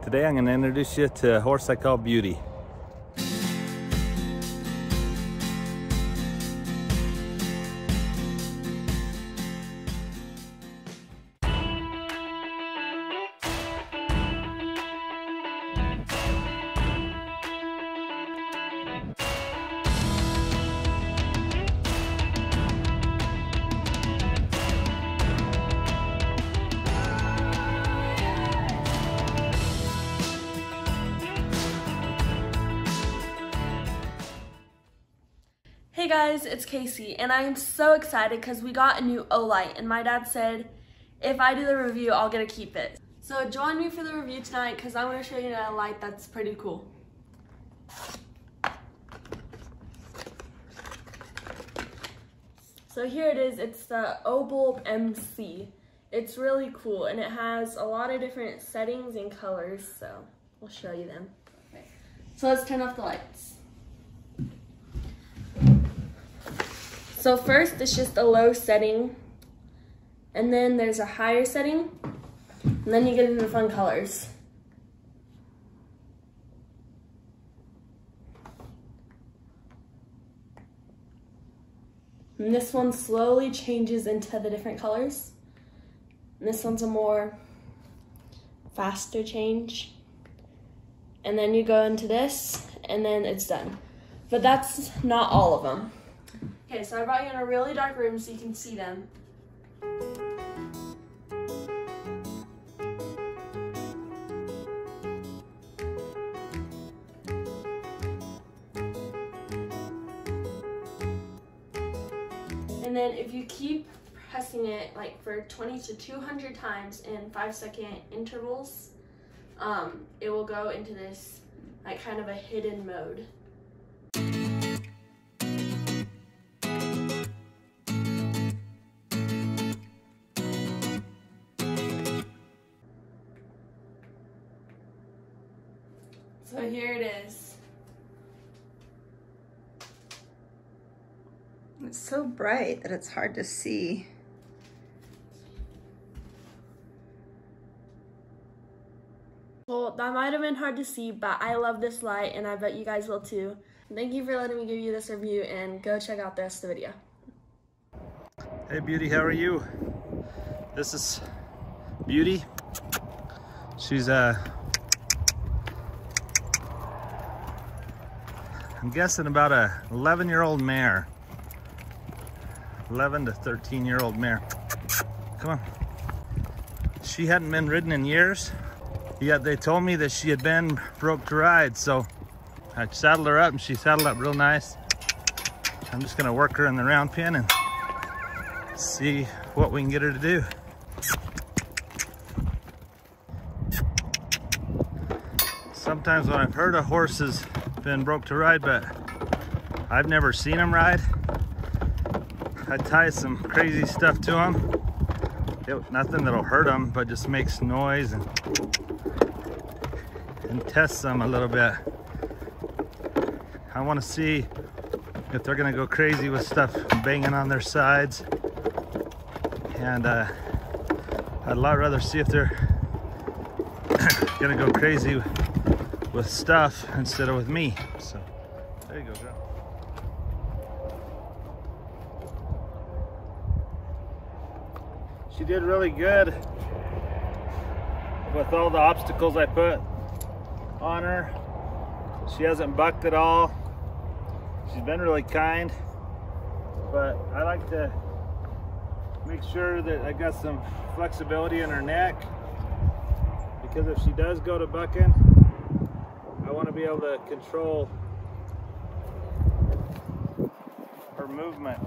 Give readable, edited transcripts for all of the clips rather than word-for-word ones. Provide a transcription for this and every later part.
Today I'm going to introduce you to a horse I call Beauty. Hey guys, it's Casey, and I'm so excited because we got a new Olight, and my dad said if I do the review, I'll get to keep it. So join me for the review tonight because I want to show you a light that's pretty cool. So here it is, it's the O-Bulb MC. It's really cool, and it has a lot of different settings and colors, so we'll show you them. Okay. So let's turn off the lights. So first, it's just a low setting, and then there's a higher setting, and then you get into the fun colors. And this one slowly changes into the different colors. And this one's a more faster change. And then you go into this, and then it's done. But that's not all of them. Okay, so I brought you in a really dark room so you can see them. And then if you keep pressing it like for 20 to 200 times in 5-second intervals, it will go into this like kind of a hidden mode. So here it is. It's so bright that it's hard to see. Well, that might have been hard to see, but I love this light and I bet you guys will too. Thank you for letting me give you this review, and go check out the rest of the video. Hey Beauty, how are you? This is Beauty. She's I'm guessing about a 11-year-old mare. 11 to 13-year-old mare. Come on. She hadn't been ridden in years, yet they told me that she had been broke to ride, so I saddled her up and she saddled up real nice. I'm just gonna work her in the round pen and see what we can get her to do. Sometimes when I've heard a horse has been broke to ride, but I've never seen him ride, I tie some crazy stuff to him. Nothing that'll hurt him, but just makes noise and tests them a little bit. I want to see if they're gonna go crazy with stuff banging on their sides, and I'd a lot rather see if they're gonna go crazy with stuff instead of with me. So there you go, girl. She did really good with all the obstacles I put on her. She hasn't bucked at all. She's been really kind, but I like to make sure that I got some flexibility in her neck, because if she does go to bucking, I want to be able to control her movement.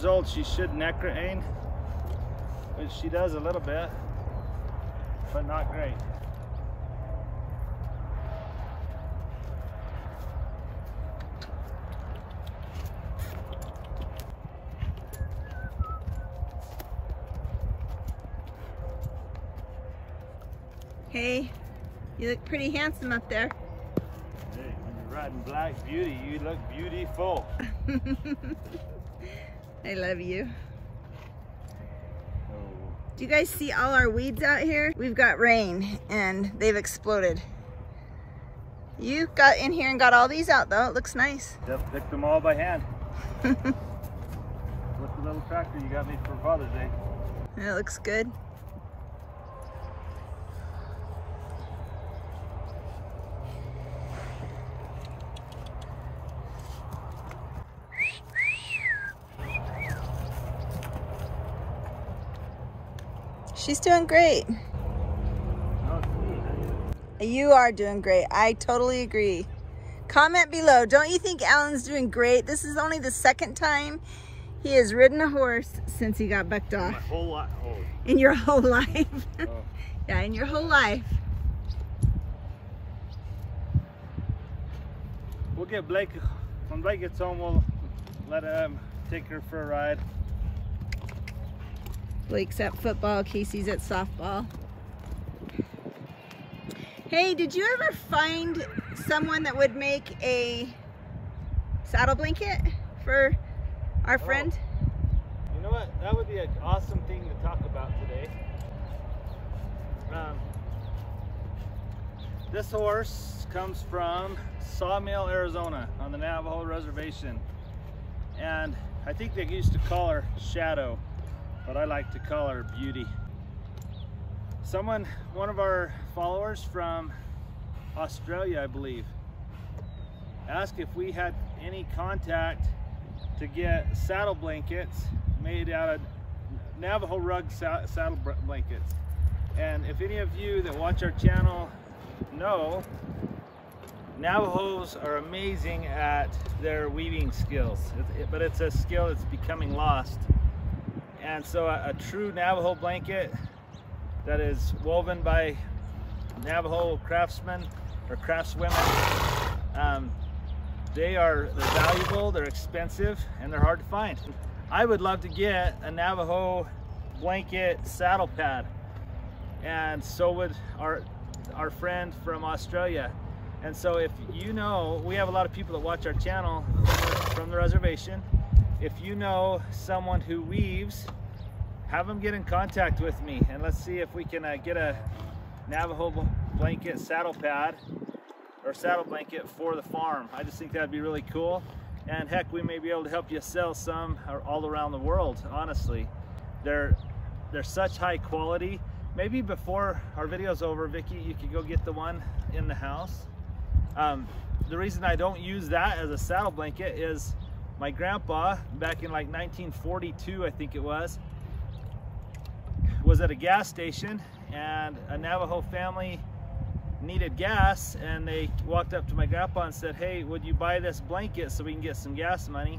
years old, she should neck rein, but she does a little bit, but not great. Hey, you look pretty handsome up there. Hey, when you're riding Black Beauty, you look beautiful. I love you. Oh. Do you guys see all our weeds out here? We've got rain and they've exploded. You got in here and got all these out though. It looks nice. Just picked them all by hand. With the little tractor you got me for Father's Day. It looks good. She's doing great. You are doing great. I totally agree. Comment below. Don't you think Alan's doing great? This is only the second time he has ridden a horse since he got bucked off. My whole life. Oh. In your whole life. Oh. Yeah, in your whole life. We'll get Blake, when Blake gets home, we'll let him take her for a ride. Blake's at football, Casey's at softball. Hey, did you ever find someone that would make a saddle blanket for our friend? You know what? That would be an awesome thing to talk about today. This horse comes from Sawmill, Arizona on the Navajo Reservation. And I think they used to call her Shadow, but I like to call her Beauty. One of our followers from Australia, I believe, asked if we had any contact to get saddle blankets made out of Navajo rug saddle blankets. And if any of you that watch our channel know, Navajos are amazing at their weaving skills, but it's a skill that's becoming lost. And so a true Navajo blanket that is woven by Navajo craftsmen or craftswomen, they're valuable, they're expensive, and they're hard to find. I would love to get a Navajo blanket saddle pad, and so would our friend from Australia. And so if you know, we have a lot of people that watch our channel from the reservation. If you know someone who weaves, have them get in contact with me, and let's see if we can get a Navajo blanket saddle pad or saddle blanket for the farm. I just think that'd be really cool. And heck, we may be able to help you sell some all around the world. Honestly, they're such high quality. Maybe before our video's over, Vicky, you could go get the one in the house. The reason I don't use that as a saddle blanket is my grandpa, back in like 1942, I think it was at a gas station, and a Navajo family needed gas, and they walked up to my grandpa and said, "Hey, would you buy this blanket so we can get some gas money?"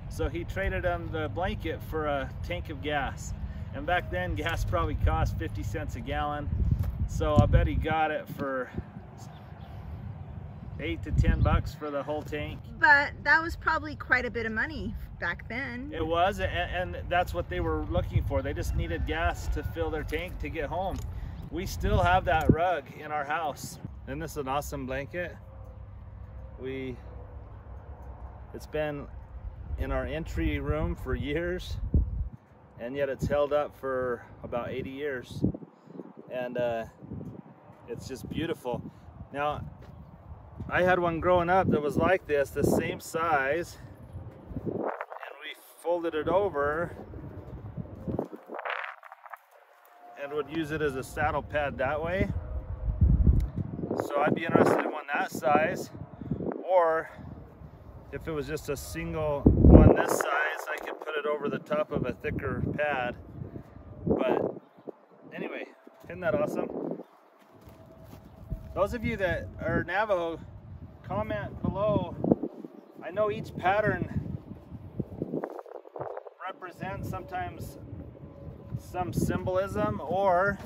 So he traded him the blanket for a tank of gas. And back then, gas probably cost 50 cents a gallon. So I bet he got it for $8 to $10 for the whole tank. But that was probably quite a bit of money back then. It was, and that's what they were looking for. They just needed gas to fill their tank to get home. We still have that rug in our house. Isn't this an awesome blanket? It's been in our entry room for years, and yet it's held up for about 80 years. And it's just beautiful. Now, I had one growing up that was like this, the same size, and we folded it over and would use it as a saddle pad that way. So I'd be interested in one that size, or if it was just a single one this size, I could put it over the top of a thicker pad. But anyway, isn't that awesome? Those of you that are Navajo, comment below. I know each pattern represent sometimes some symbolism, or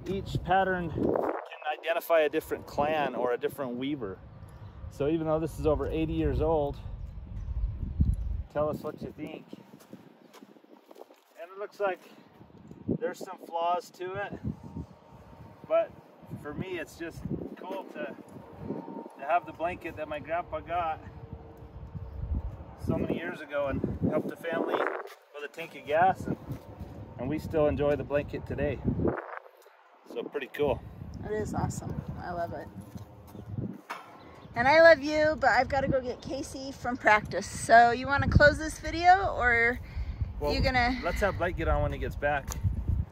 each pattern can identify a different clan or a different weaver. So even though this is over 80 years old, tell us what you think. And it looks like there's some flaws to it, but for me it's just cool to have the blanket that my grandpa got so many years ago and helped a family with a tank of gas, and we still enjoy the blanket today. So pretty cool. It is awesome. I love it. And I love you, but I've got to go get Casey from practice. So you want to close this video, or you gonna? Let's have Blake get on when he gets back.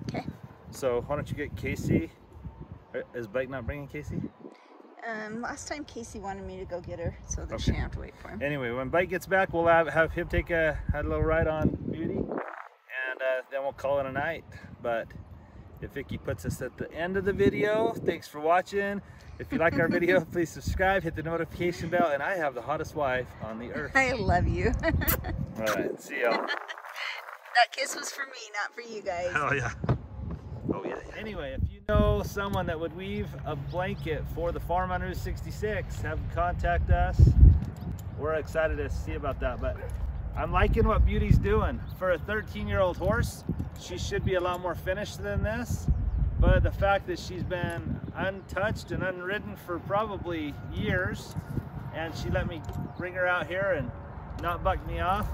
Okay. So why don't you get Casey? Is Blake not bringing Casey? Last time Casey wanted me to go get her, so that she didn't have to wait for him. Anyway, when Blake gets back, we'll have him take a little ride on Beauty, and then we'll call it a night. But if Vicky puts us at the end of the video, thanks for watching. If you like our video, please subscribe, hit the notification bell, and I have the hottest wife on the earth. I love you. All right, see y'all. That kiss was for me, not for you guys. Oh yeah. Oh yeah. Anyway, if you know someone that would weave a blanket for the Farm on Route 66, have them contact us. We're excited to see about that. But I'm liking what Beauty's doing. For a 13-year-old horse, she should be a lot more finished than this. But the fact that she's been untouched and unridden for probably years, and she let me bring her out here and not buck me off,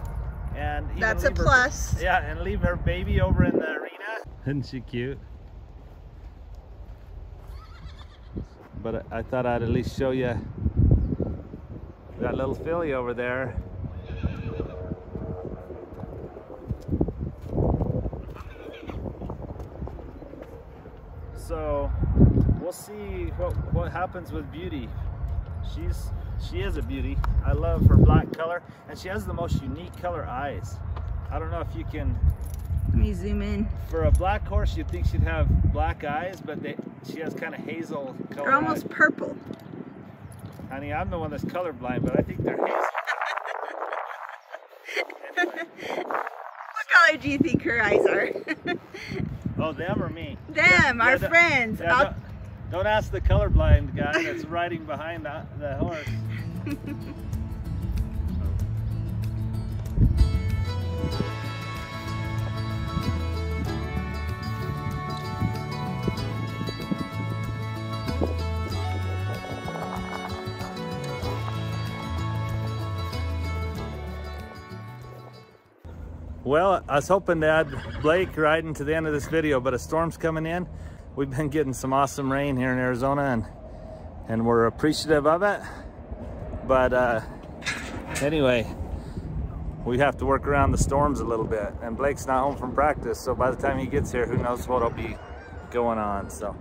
and even that's a plus. Yeah, and leave her baby over in the arena. Isn't she cute? But I thought I'd at least show you that little filly over there. So we'll see what happens with Beauty. She is a beauty. I love her black color, and she has the most unique color eyes. I don't know if you can. Let me zoom in. For a black horse, you'd think she'd have black eyes, but she has kind of hazel color. They're almost purple. Honey, I'm the one that's colorblind, but I think they're hazel. Anyway. What color do you think her eyes are? Oh, them or me? Them, our friends. Yeah, don't ask the colorblind guy that's riding behind the horse. Well, I was hoping to add Blake riding to the end of this video, but a storm's coming in. We've been getting some awesome rain here in Arizona, and we're appreciative of it. But anyway, we have to work around the storms a little bit. And Blake's not home from practice, so by the time he gets here, who knows what'll be going on. So.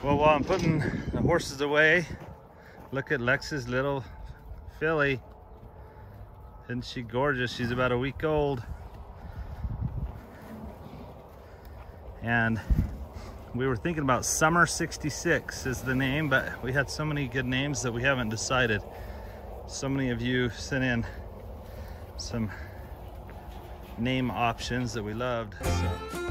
Well, while I'm putting the horses away, look at Lex's little filly. Isn't she gorgeous? She's about a week old. And we were thinking about Summer 66 is the name, but we had so many good names that we haven't decided. So many of you sent in some name options that we loved. So.